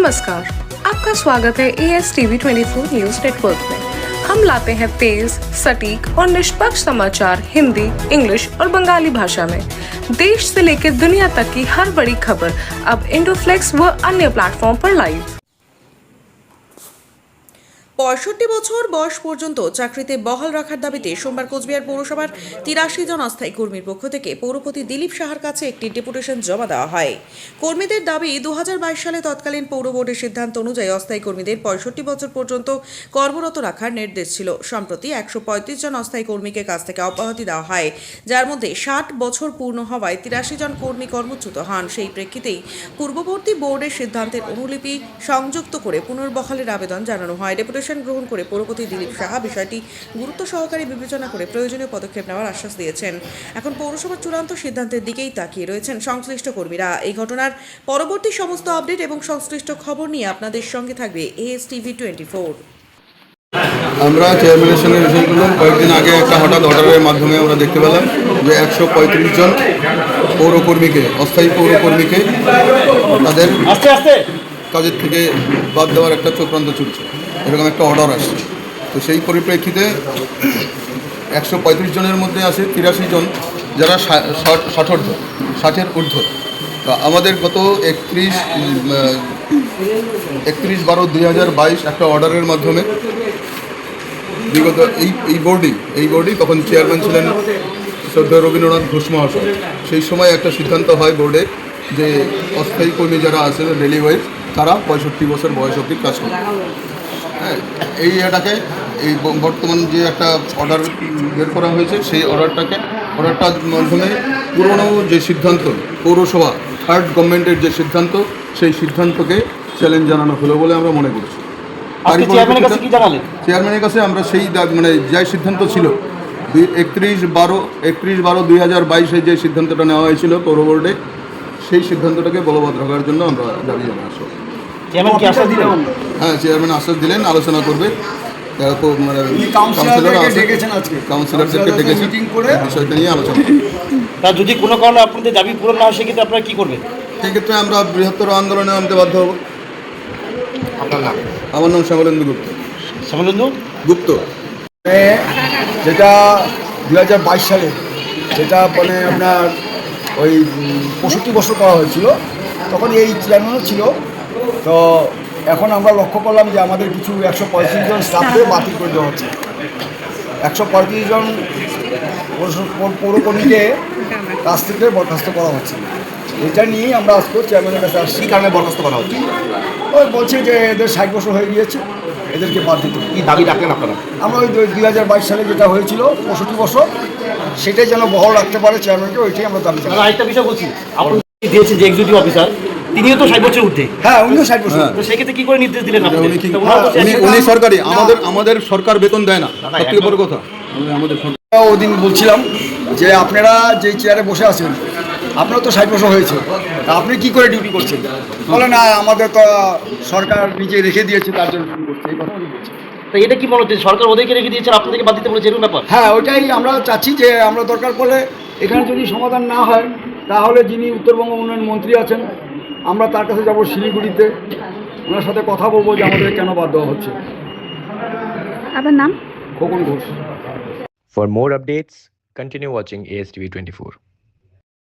नमस्कार, आपका स्वागत है ASTV 24 न्यूज नेटवर्क में। हम लाते हैं तेज, सटीक और निष्पक्ष समाचार हिंदी, इंग्लिश और बंगाली भाषा में। देश से लेकर दुनिया तक की हर बड़ी खबर अब इंडोफ्लेक्स व अन्य प्लेटफॉर्म पर लाइव। ৬৫ বছর বয়স পর্যন্ত চাকরিতে বহাল রাখার দাবিতে সোমবার কোচবিহার পৌরসভার ৮৩ জন অস্থায়ী কর্মীর পক্ষ থেকে পৌরপতি দিলীপ সাহার কাছে একটি ডেপুটেশন জমা দেওয়া হয়। কর্মীদের দাবি ২০২২ সালে তৎকালীন পৌর বোর্ডের সিদ্ধান্ত অনুযায়ী অস্থায়ী কর্মীদের ৬৫ বছর পর্যন্ত কর্মরত রাখার নির্দেশ ছিল। সম্প্রতি ১৩৫ জন অস্থায়ী কর্মীকে কাজ থেকে অব্যাহতি দেওয়া হয়, যার মধ্যে ৬০ বছর পূর্ণ হওয়ায় ৮৩ জন কর্মী কর্মচ্যুত হন। সেই প্রেক্ষিতেই পূর্ববর্তী বোর্ডের সিদ্ধান্তের অনুলিপি সংযুক্ত করে পুনর্বহালের আবেদন জানানো হয়। ডেপুটেশন গ্রহণ করে পৌরপতি দিলীপ সাহা বিষয়টি গুরুত্ব সহকারে বিবেচনা করে প্রয়োজনীয় পদক্ষেপ নেওয়ার আশ্বাস দিয়েছেন। এখন পৌরসভার চূড়ান্ত সিদ্ধান্তের দিকেই তাকিয়ে রয়েছেন সংশ্লিষ্ট কর্মীরা। এই ঘটনার পরবর্তী সমস্ত আপডেট এবং সংশ্লিষ্ট খবর নিয়ে আপনাদের সঙ্গে থাকবে ASTV 24। আমরা চেয়ারম্যানের সঙ্গে বিষয় করলাম। কয়েকদিন আগে একটা হঠাৎ অর্ডারের মাধ্যমে আমরা দেখতে পেলাম যে ১৩৫ জন পৌরকর্মীকে, অস্থায়ী পৌরকর্মীকে তাদের কাজের থেকে বাদ দেওয়ার একটা চক্রান্ত চলছে, এরকম একটা অর্ডার আসছে। তো সেই পরিপ্রেক্ষিতে ১৩৫ জনের মধ্যে আছে ৮৩ জন যারা ৬০-এর ঊর্ধ্ব। তো আমাদের গত ৩১/১২/২০২২ একটা অর্ডারের মাধ্যমে বিগত এই বোর্ডেই তখন চেয়ারম্যান ছিলেন শ্রদ্ধেয় রবীন্দ্রনাথ ঘোষ মহাশয়। সেই সময় একটা সিদ্ধান্ত হয় বোর্ডে যে অস্থায়ী কর্মী যারা আছে ডেলি ওয়াইজ, তারা ৬৫ বছর বয়স অবধি কাজ করে। হ্যাঁ, এই এই বর্তমান যে একটা অর্ডার বের করা হয়েছে, সেই অর্ডারটার মাধ্যমে পুরনো যে সিদ্ধান্ত, পৌরসভা থার্ড গভর্নমেন্টের যে সিদ্ধান্ত, সেই সিদ্ধান্তকে চ্যালেঞ্জ জানানো হলো বলে আমরা মনে করছি। চেয়ারম্যানের কাছে আমরা সেই যে সিদ্ধান্ত ছিল 31/12/2022 যে সিদ্ধান্তটা নেওয়া হয়েছিল পৌর বোর্ডে, সেই সিদ্ধান্তটাকে বলবৎ রাখার জন্য আমরা দাবি জানাচ্ছি। হ্যাঁ, চেয়ারম্যান আশ্বাস দিলেন আলোচনা করবে। কাউন্সিলরদেরকে ডেকেছেন বিষয়টা নিয়ে আলোচনা করবে। তার যদি কোনো কারণে আপনাদের দাবি পূরণ না হয়, সেক্ষেত্রে আপনারা কী করবেন? সেক্ষেত্রে আমরা বৃহত্তর আন্দোলনে নামতে বাধ্য হব। আপনার নাম? আমার নাম শ্যামলেন্দু গুপ্ত। শ্যামলেন্দু গুপ্ত। যেটা 2022 সালে যেটা মানে আপনার ওই 65 বছর করা হয়েছিল, তখন এই চেয়ারম্যানও ছিল। তো এখন আমরা লক্ষ্য করলাম যে আমাদের কিছু 135 জন স্টাফকে বাতিল করে দেওয়া হচ্ছে। 135 জন পৌরকর্মীকে কাজ থেকে বরখাস্ত করা হচ্ছে। এটা নিয়েই আমরা আজকে চেয়ারম্যানের কাছে আসছি। কী কারণে বরখাস্ত করা হচ্ছে? ওই বলছে যে এদের 60 বছর হয়ে গিয়েছে, এদেরকে বাদ দিতে। কী দাবি রাখলেন আপনারা? আমরা ওই 2022 সালে যেটা হয়েছিল 65 বছর, সেটাই যেন বহাল রাখতে পারে চেয়ারম্যানকে, ওইটাই আমরা দাবি জানাই। আরেকটা বিষয় বলছি, আপনি দিয়েছেন যে এক্সিকিউটিভ অফিসার, তিনিও তো 60 বছর উঠে। হ্যাঁ, উনিও 60 বছর। তো সেক্ষেত্রে কী করে নির্দেশ দিলেন? উনি সরকারি, আমাদের সরকার বেতন দেয় না। সবথেকে বড় কথা, আমাদের ওদিন বলছিলাম যে আপনারা যে চেয়ারে বসে আছেন, আপনার তো 60 বছর হয়েছে, তা আপনি কী করে ডিউটি করছেন? বলে না, আমাদের তো সরকার নিজে রেখে দিয়েছে, তার জন্য ডিউটি করছে। এই কথা বলছে। তো এটা কি মনে হচ্ছে সরকার ওদেরকে রেখে দিয়েছে, আপনাদেরকে বাদ দিতে বলেছে, এরকম ব্যাপার? হ্যাঁ, ওইটাই আমরা চাচ্ছি যে আমরা দরকার পড়লে এখানে যদি সমাধান না হয়, তাহলে যিনি উত্তরবঙ্গ উন্নয়ন মন্ত্রী আছেন, আমরা তার কাছে যাব শিলিগুড়িতে, ওনার সাথে কথা বলবো যে আমাদের কেন বাদ দেওয়া হচ্ছে। আপনার নাম? Khokon Ghosh. For more updates, continue watching ASTV 24.